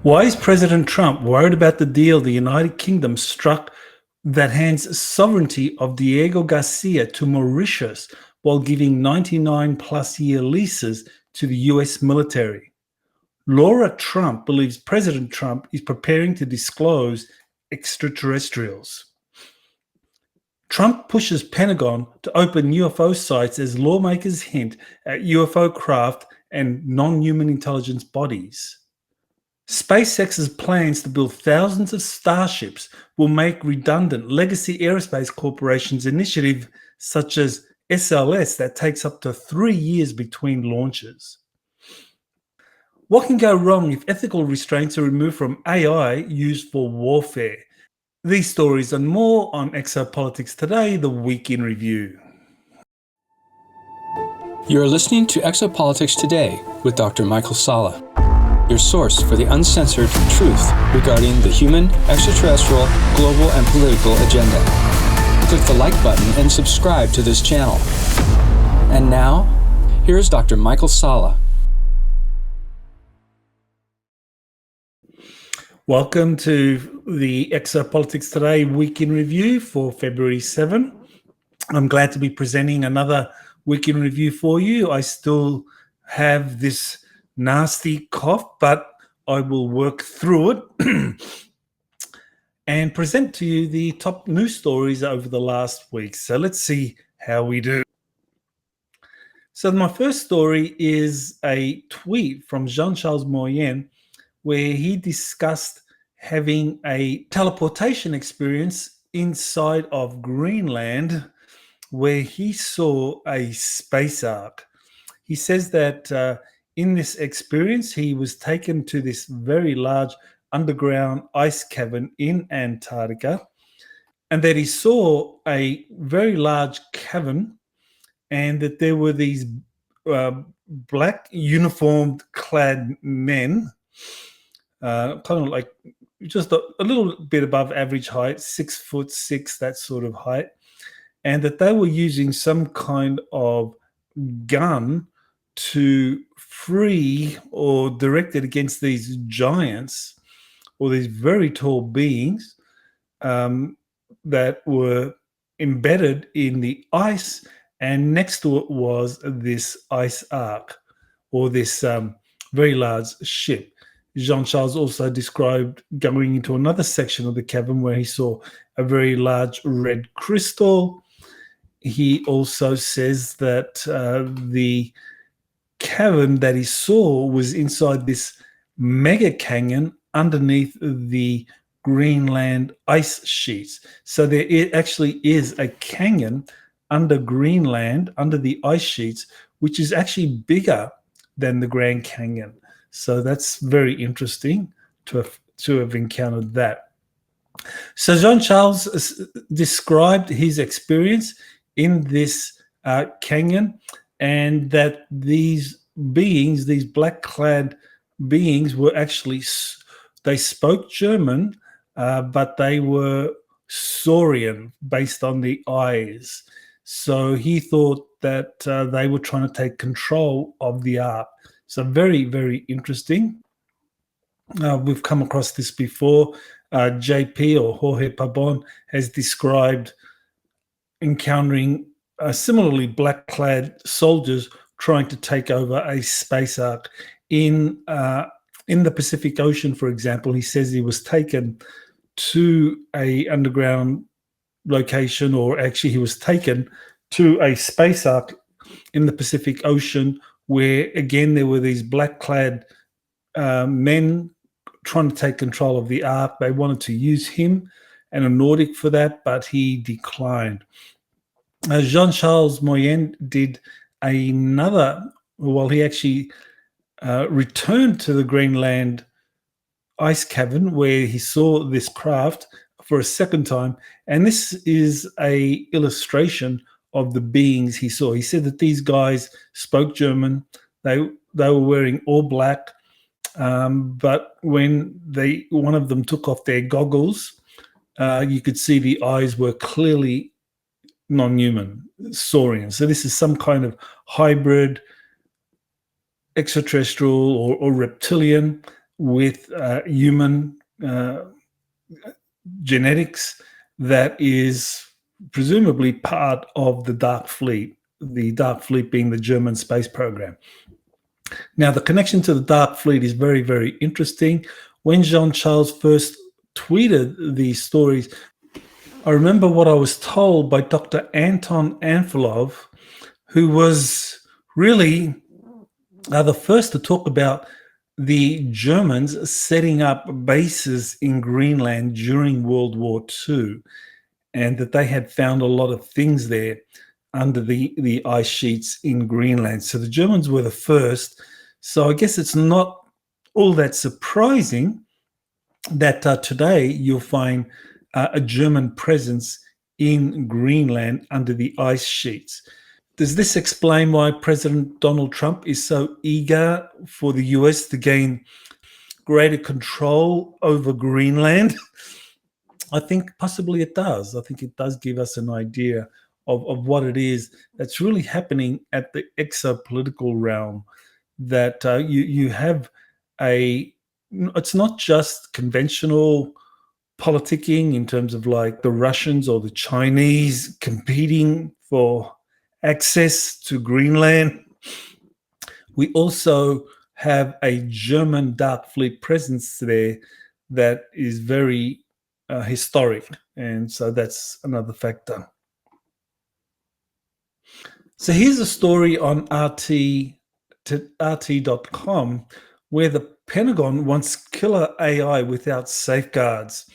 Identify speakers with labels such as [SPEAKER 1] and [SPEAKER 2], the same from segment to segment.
[SPEAKER 1] Why is President Trump worried about the deal the United Kingdom struck that hands sovereignty of Diego Garcia to Mauritius while giving 99-plus-year leases to the US military? Laura Trump believes President Trump is preparing to disclose extraterrestrials. Trump pushes Pentagon to open UFO sites as lawmakers hint at UFO craft and non-human intelligence bodies. SpaceX's plans to build thousands of starships will make redundant legacy aerospace corporations' initiative such as SLS that takes up to 3 years between launches. What can go wrong if ethical restraints are removed from AI used for warfare? These stories and more on ExoPolitics Today, the week in review.
[SPEAKER 2] You're listening to ExoPolitics Today with Dr. Michael Salla, your source for the uncensored truth regarding the human, extraterrestrial, global, and political agenda. Click the like button and subscribe to this channel. And now, here's Dr. Michael Salla.
[SPEAKER 1] Welcome to the ExoPolitics Today week in review for February 7. I'm glad to be presenting another week in review for you. I still have this nasty cough, but I will work through it and present to you the top news stories over the last week. So let's see how we do. So my first story is a tweet from Jean-Charles Moyen, where he discussed having a teleportation experience inside of Greenland, where he saw a space ark. He says that in this experience, he was taken to this very large underground ice cavern in Antarctica, and that he saw a very large cavern, and that there were these black uniformed clad men, kind of like just a little bit above average height, 6'6", that sort of height, and that they were using some kind of gun to free or direct it against these giants or these very tall beings that were embedded in the ice, and next to it was this ice ark or this very large ship. Jean-Charles also described going into another section of the cavern where he saw a very large red crystal. He also says that the cavern that he saw was inside this mega canyon underneath the Greenland ice sheets. So there actually is a canyon under Greenland, under the ice sheets, which is actually bigger than the Grand Canyon. So that's very interesting to have encountered that. So Jean-Charles described his experience in this canyon, and that these beings, these black-clad beings, were actually, they spoke German, but they were Saurian based on the eyes. So he thought that they were trying to take control of the ark. So very, very interesting. We've come across this before. JP, or Jorge Pabon, has described encountering similarly black-clad soldiers trying to take over a space ark in the Pacific Ocean, for example. He says he was taken to a underground location, or actually he was taken to a space ark in the Pacific Ocean, where again there were these black-clad men trying to take control of the ark. They wanted to use him and a Nordic for that, but he declined. Jean-Charles Moyen did another, well, he actually returned to the Greenland ice cavern where he saw this craft for a second time, and this is a illustration of the beings he saw. He said that these guys spoke German. They were wearing all black, but when one of them took off their goggles, you could see the eyes were clearly non-human, saurian. So this is some kind of hybrid extraterrestrial or reptilian, with human genetics that is presumably part of the Dark Fleet being the German space program. Now, the connection to the Dark Fleet is very, very interesting. When Jean-Charles first tweeted these stories, I remember what I was told by Dr. Anton Anfilov, who was really the first to talk about the Germans setting up bases in Greenland during World War II, and that they had found a lot of things there under the ice sheets in Greenland. So the Germans were the first. So I guess it's not all that surprising that today you'll find a German presence in Greenland under the ice sheets. Does this explain why President Donald Trump is so eager for the US to gain greater control over Greenland? I think possibly it does. I think it does give us an idea of what it is that's really happening at the exopolitical realm, that you have it's not just conventional politicking in terms of like the Russians or the Chinese competing for access to Greenland. We also have a German Dark Fleet presence there that is very historic. And so that's another factor. So here's a story on RT.com where the Pentagon wants killer AI without safeguards.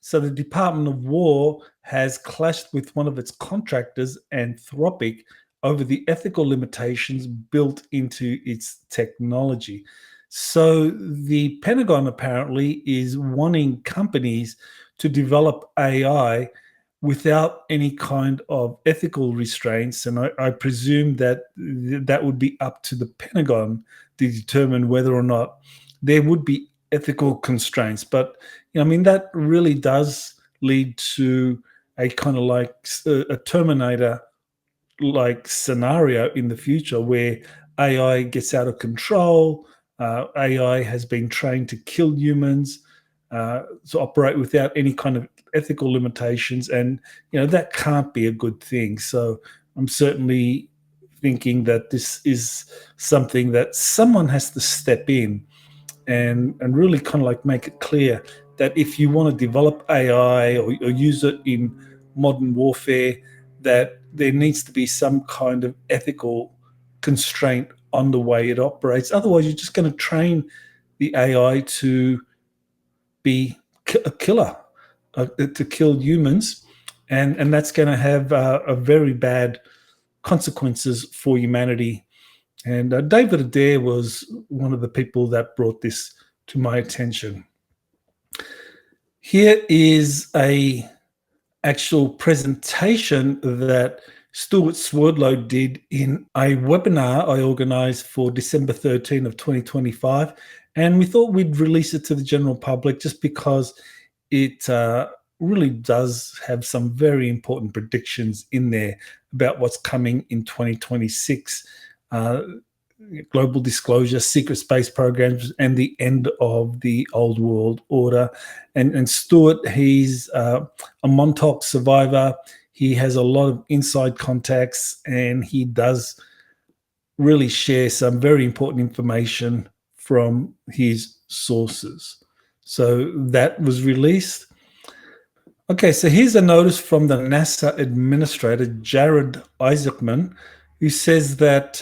[SPEAKER 1] So the Department of War has clashed with one of its contractors, Anthropic, over the ethical limitations built into its technology. So the Pentagon apparently is wanting companies to develop AI without any kind of ethical restraints. And I presume that that would be up to the Pentagon to determine whether or not there would be ethical constraints. But, I mean, that really does lead to a kind of like a Terminator-like scenario in the future where AI gets out of control. AI has been trained to kill humans, to operate without any kind of ethical limitations, and that can't be a good thing. So I'm certainly thinking that this is something that someone has to step in and really kind of like make it clear that if you want to develop AI or use it in modern warfare, that there needs to be some kind of ethical constraint on the way it operates. Otherwise, you're just going to train the AI to be a killer, to kill humans, and that's going to have a very bad consequences for humanity. And David Adair was one of the people that brought this to my attention. Here is a actual presentation that Stuart Swerdlow did in a webinar I organized for December 13 of 2025. And we thought we'd release it to the general public just because it really does have some very important predictions in there about what's coming in 2026. Global disclosure, secret space programs, and the end of the old world order. And Stuart, he's a Montauk survivor. He has a lot of inside contacts, and he does really share some very important information from his sources. So that was released. Okay, so here's a notice from the NASA administrator, Jared Isaacman, who says that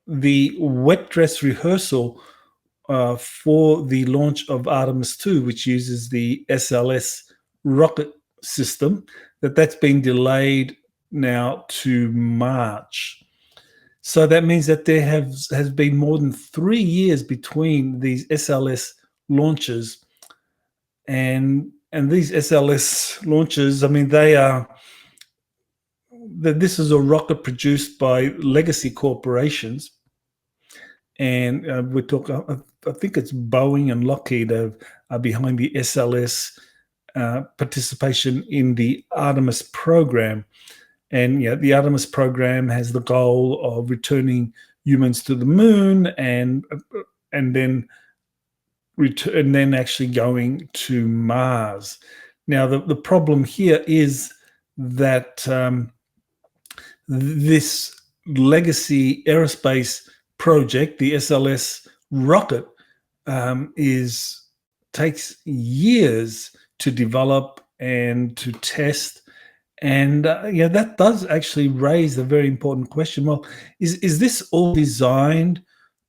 [SPEAKER 1] the wet dress rehearsal for the launch of Artemis 2, which uses the SLS rocket system, that's been delayed now to March. So that means that there has been more than 3 years between these SLS launches. And these SLS launches, I mean, this is a rocket produced by legacy corporations. And we're talking, I think it's Boeing and Lockheed are behind the SLS participation in the Artemis program. And the Artemis program has the goal of returning humans to the moon and then and then actually going to Mars. Now, the problem here is that this legacy aerospace project, the SLS rocket, takes years to develop and to test. And that does actually raise a very important question. Well, is this all designed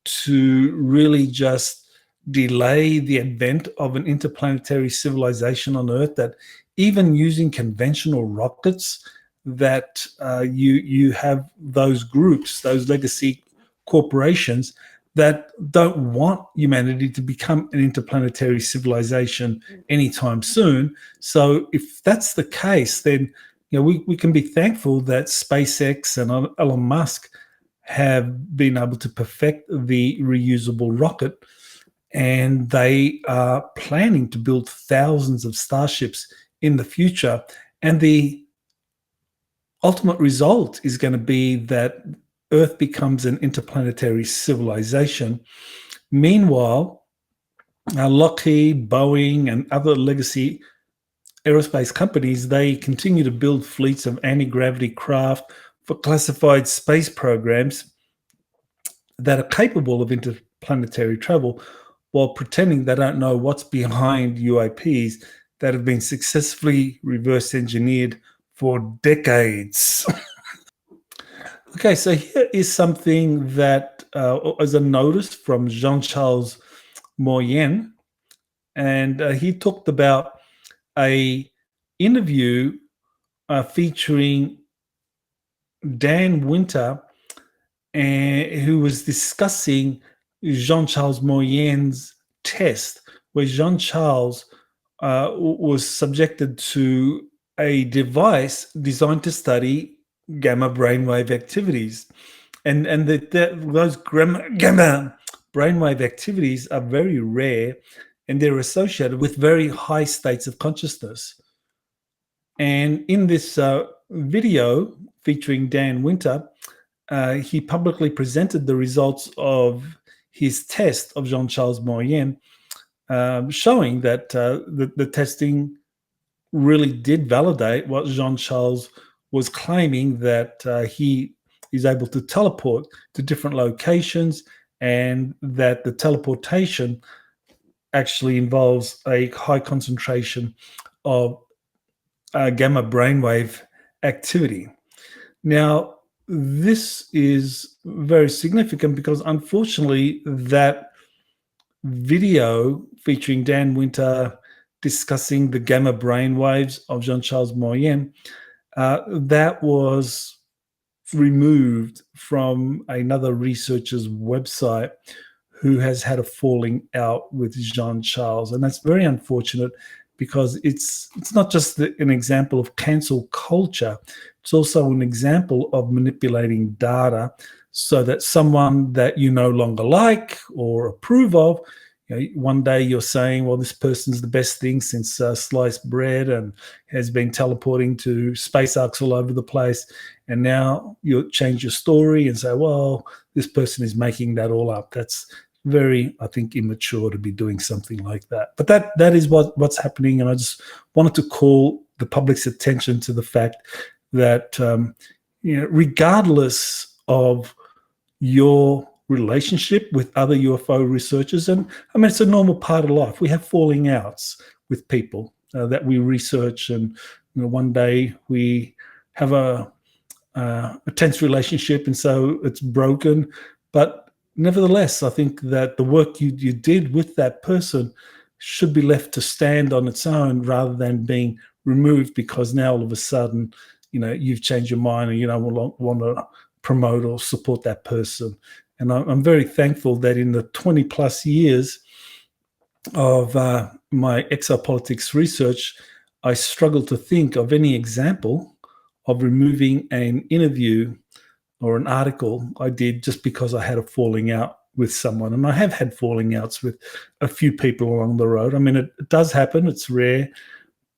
[SPEAKER 1] to really just delay the advent of an interplanetary civilization on Earth, that even using conventional rockets, that you have those groups, those legacy corporations that don't want humanity to become an interplanetary civilization anytime soon? So if that's the case, then we can be thankful that SpaceX and Elon Musk have been able to perfect the reusable rocket, and they are planning to build thousands of starships in the future. And the ultimate result is going to be that Earth becomes an interplanetary civilization. Meanwhile, Lockheed, Boeing, and other legacy aerospace companies, they continue to build fleets of anti-gravity craft for classified space programs that are capable of interplanetary travel, while pretending they don't know what's behind UAPs that have been successfully reverse engineered for decades. Okay, so here is something that as a notice from Jean-Charles Moyen, and he talked about a interview featuring Dan Winter, who was discussing Jean-Charles Moyen's test, where Jean-Charles was subjected to a device designed to study gamma brainwave activities. And those gamma brainwave activities are very rare, and they're associated with very high states of consciousness. And in this video featuring Dan Winter, he publicly presented the results of his test of Jean-Charles Moyen, showing that the testing really did validate what Jean-Charles was claiming, that he is able to teleport to different locations, and that the teleportation actually involves a high concentration of gamma brainwave activity. Now, this is very significant because, unfortunately, that video featuring Dan Winter discussing the gamma brainwaves of Jean-Charles Moyen, that was removed from another researcher's website who has had a falling out with Jean-Charles. And that's very unfortunate, because it's not just an example of cancel culture, it's also an example of manipulating data so that someone that you no longer like or approve of, one day you're saying, well, this person's the best thing since sliced bread and has been teleporting to space arcs all over the place. And now you change your story and say, well, this person is making that all up. That's very, I think, immature to be doing something like that. But that is what's happening. And I just wanted to call the public's attention to the fact that, regardless of your relationship with other UFO researchers, and I mean, it's a normal part of life. We have falling outs with people that we research, and one day we have a tense relationship, and so it's broken. But nevertheless, I think that the work you did with that person should be left to stand on its own, rather than being removed because now all of a sudden, you've changed your mind and you don't want to promote or support that person. And I'm very thankful that in the 20 plus years of my exopolitics research, I struggle to think of any example of removing an interview or an article I did just because I had a falling out with someone. And I have had falling outs with a few people along the road. I mean, it does happen. It's rare,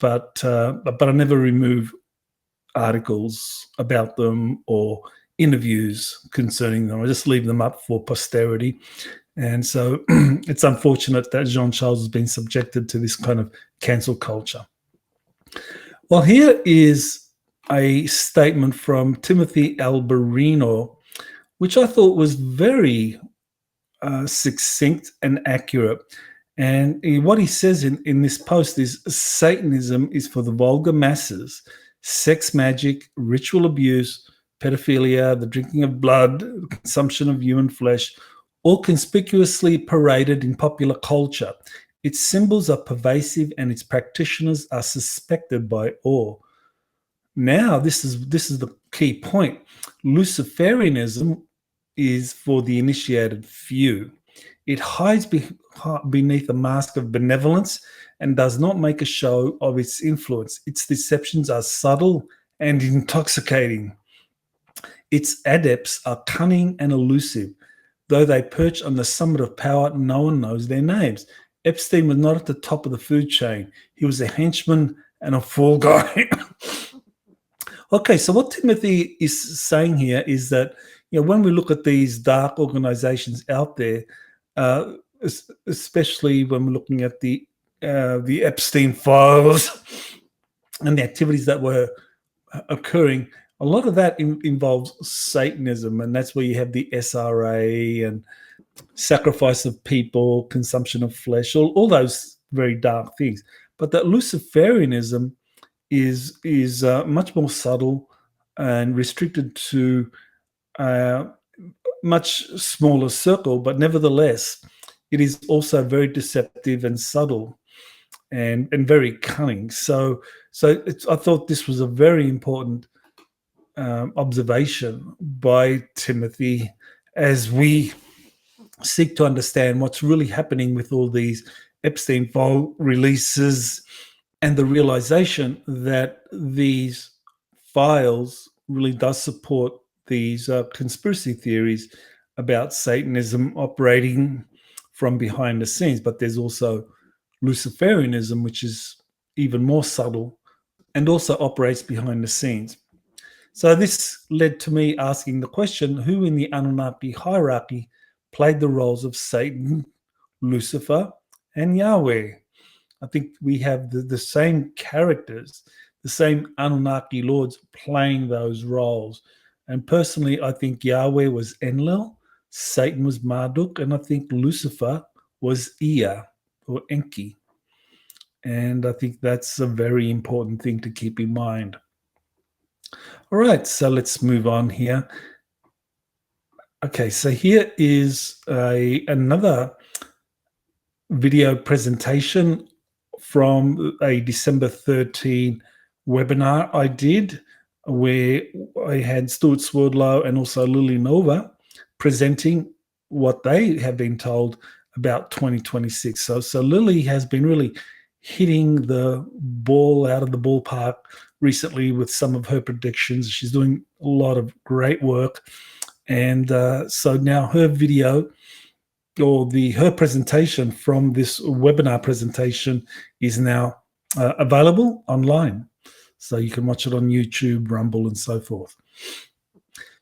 [SPEAKER 1] but I never remove articles about them or interviews concerning them. I just leave them up for posterity. And so it's unfortunate that Jean-Charles has been subjected to this kind of cancel culture. Well, here is a statement from Timothy Alberino, which I thought was very succinct and accurate. And what he says in this post is Satanism is for the vulgar masses, sex magic, ritual abuse, pedophilia, the drinking of blood, consumption of human flesh, all conspicuously paraded in popular culture. Its symbols are pervasive and its practitioners are suspected by all. Now, this is the key point. Luciferianism is for the initiated few. It hides beneath a mask of benevolence and does not make a show of its influence. Its deceptions are subtle and intoxicating. Its adepts are cunning and elusive. Though they perch on the summit of power, no one knows their names. Epstein was not at the top of the food chain. He was a henchman and a fall guy. Okay, so what Timothy is saying here is that, when we look at these dark organizations out there, especially when we're looking at the Epstein files and the activities that were occurring, a lot of that involves Satanism, and that's where you have the SRA and sacrifice of people, consumption of flesh, all those very dark things. But that Luciferianism is much more subtle and restricted to a much smaller circle, but nevertheless, it is also very deceptive and subtle and very cunning. So I thought this was a very important observation by Timothy as we seek to understand what's really happening with all these Epstein file releases and the realization that these files really does support these conspiracy theories about Satanism operating from behind the scenes. But there's also Luciferianism, which is even more subtle and also operates behind the scenes. So this led to me asking the question, who in the Anunnaki hierarchy played the roles of Satan, Lucifer, and Yahweh? I think we have the same characters, the same Anunnaki lords playing those roles. And personally, I think Yahweh was Enlil, Satan was Marduk, and I think Lucifer was Ea or Enki. And I think that's a very important thing to keep in mind. All right, so let's move on here. Okay, so here is another video presentation from a December 13 webinar I did, where I had Stuart Swerdlow and also Lily Nova presenting what they have been told about 2026. So Lily has been really hitting the ball out of the ballpark recently with some of her predictions. She's doing a lot of great work. And so now her video or her presentation from this webinar presentation is now available online. So you can watch it on YouTube, Rumble, and so forth.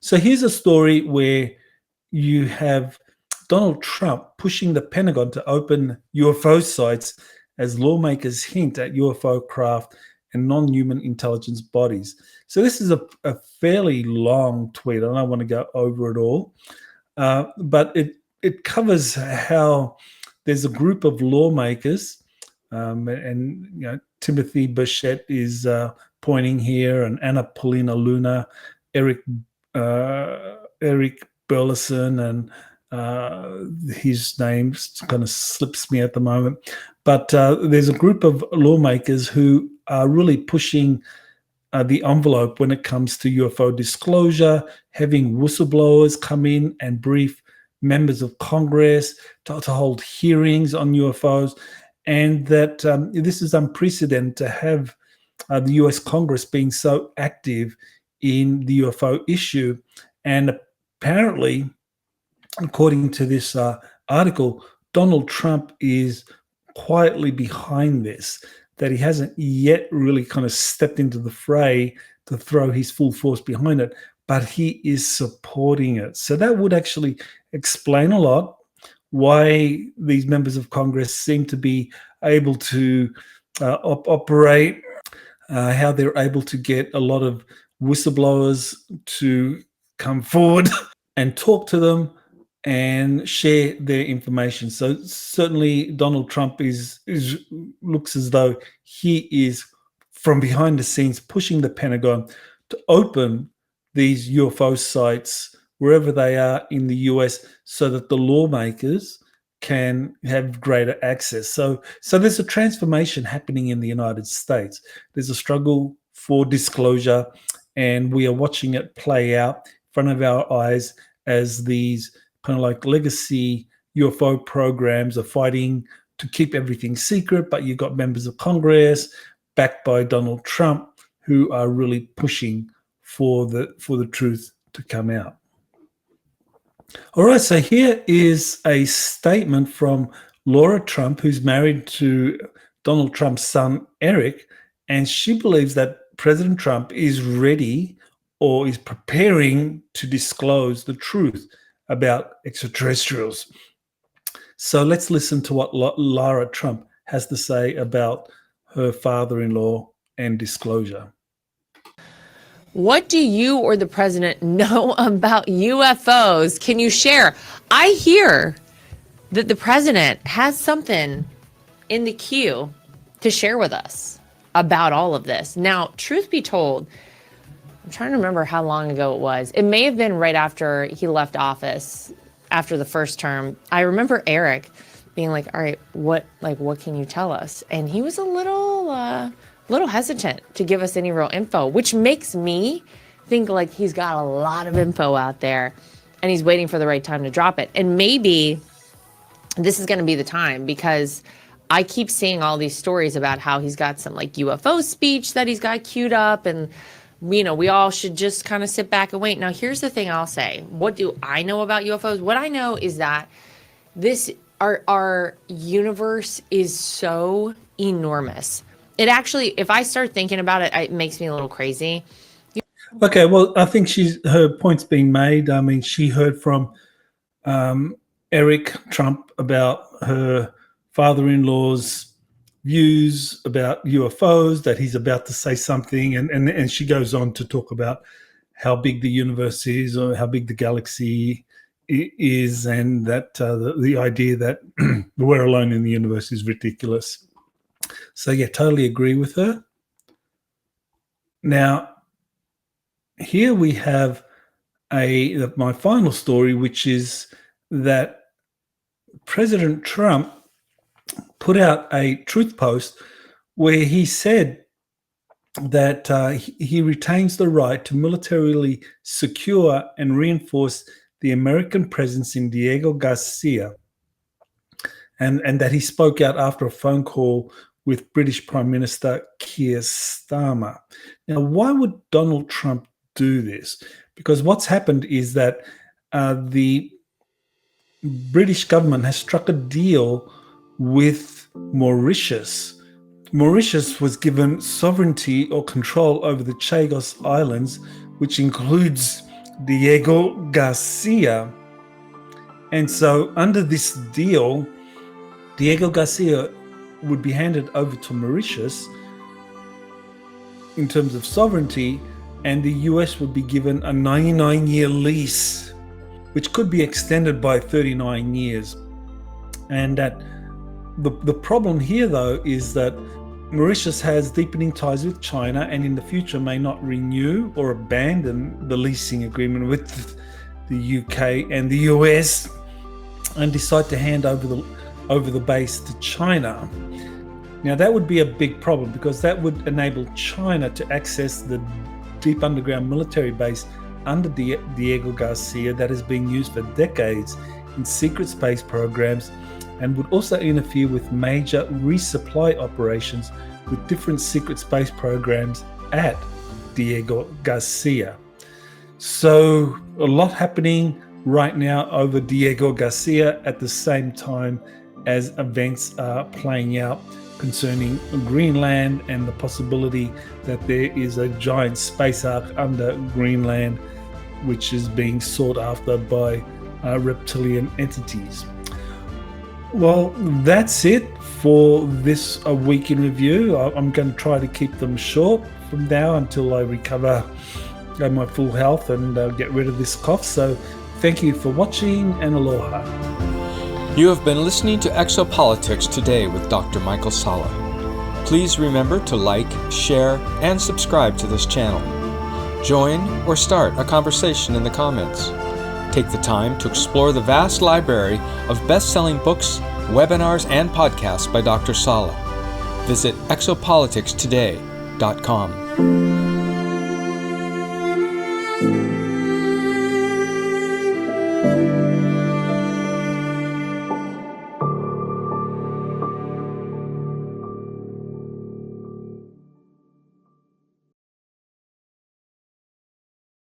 [SPEAKER 1] So here's a story where you have Donald Trump pushing the Pentagon to open UFO sites as lawmakers hint at UFO craft and non-human intelligence bodies. So this is a fairly long tweet. I don't want to go over it all, but it covers how there's a group of lawmakers, and Timothy Burchett is pointing here, and Anna Paulina Luna, Eric Burleson, and his name kind of slips me at the moment. But there's a group of lawmakers who are really pushing the envelope when it comes to UFO disclosure, having whistleblowers come in and brief members of Congress to hold hearings on UFOs, and that this is unprecedented to have the US Congress being so active in the UFO issue. And apparently, according to this article, Donald Trump is quietly behind this, that he hasn't yet really kind of stepped into the fray to throw his full force behind it, but he is supporting it. So that would actually explain a lot why these members of Congress seem to be able to operate, how they're able to get a lot of whistleblowers to come forward and talk to them and share their information. So certainly Donald Trump looks as though he is from behind the scenes pushing the Pentagon to open these UFO sites wherever they are in the US so that the lawmakers can have greater access. So there's a transformation happening in the United States. There's a struggle for disclosure, and we are watching it play out in front of our eyes as these kind of like legacy UFO programs are fighting to keep everything secret, but you've got members of Congress backed by Donald Trump who are really pushing for the truth to come out. All right, so here is a statement from Laura Trump, who's married to Donald Trump's son, Eric, and she believes that President Trump is ready or is preparing to disclose the truth about extraterrestrials. So let's listen to what Laura Trump has to say about her father-in-law and disclosure.
[SPEAKER 3] What do you or the president know about UFOs? Can you share? I hear that the president has something in the queue to share with us about all of this. Now, truth be told, I'm trying to remember how long ago it was. It may have been right after he left office, after the first term. I remember Eric being like, all right, what can you tell us? And he was a little hesitant to give us any real info, which makes me think like he's got a lot of info out there and he's waiting for the right time to drop it. And maybe this is going to be the time, because I keep seeing all these stories about how he's got some like UFO speech that he's got queued up, and we all should just kind of sit back and wait. Now, here's the thing I'll say. What do I know about UFOs? What I know is that our universe is so enormous. It actually, if I start thinking about it, it makes me a little crazy.
[SPEAKER 1] Okay, well, I think her point's being made. I mean, she heard from Eric Trump about her father-in-law's views about UFOs, that he's about to say something, and she goes on to talk about how big the universe is, or how big the galaxy is, and that the idea that we're alone in the universe is ridiculous. So yeah, totally agree with her. Now, here we have my final story, which is that President Trump put out a truth post where he said that he retains the right to militarily secure and reinforce the American presence in Diego Garcia, and that he spoke out after a phone call with British Prime Minister Keir Starmer. Now, why would Donald Trump do this? Because what's happened is that the British government has struck a deal with Mauritius. Mauritius was given sovereignty or control over the Chagos Islands, which includes Diego Garcia. And so under this deal, Diego Garcia would be handed over to Mauritius in terms of sovereignty, and the US would be given a 99-year lease, which could be extended by 39 years. And that the problem here, though, is that Mauritius has deepening ties with China, and in the future may not renew or abandon the leasing agreement with the UK and the US and decide to hand over the base to China. Now, that would be a big problem, because that would enable China to access the deep underground military base under Diego Garcia that has been used for decades in secret space programs, and would also interfere with major resupply operations with different secret space programs at Diego Garcia. So a lot happening right now over Diego Garcia at the same time as events are playing out concerning Greenland and the possibility that there is a giant space ark under Greenland, which is being sought after by reptilian entities. Well, that's it for this week in review. I'm going to try to keep them short from now until I recover my full health and get rid of this cough. So thank you for watching, and aloha.
[SPEAKER 2] You have been listening to ExoPolitics Today with Dr. Michael Salla. Please remember to like, share, and subscribe to this channel. Join or start a conversation in the comments. Take the time to explore the vast library of best-selling books, webinars, and podcasts by Dr. Salla. Visit exopoliticstoday.com.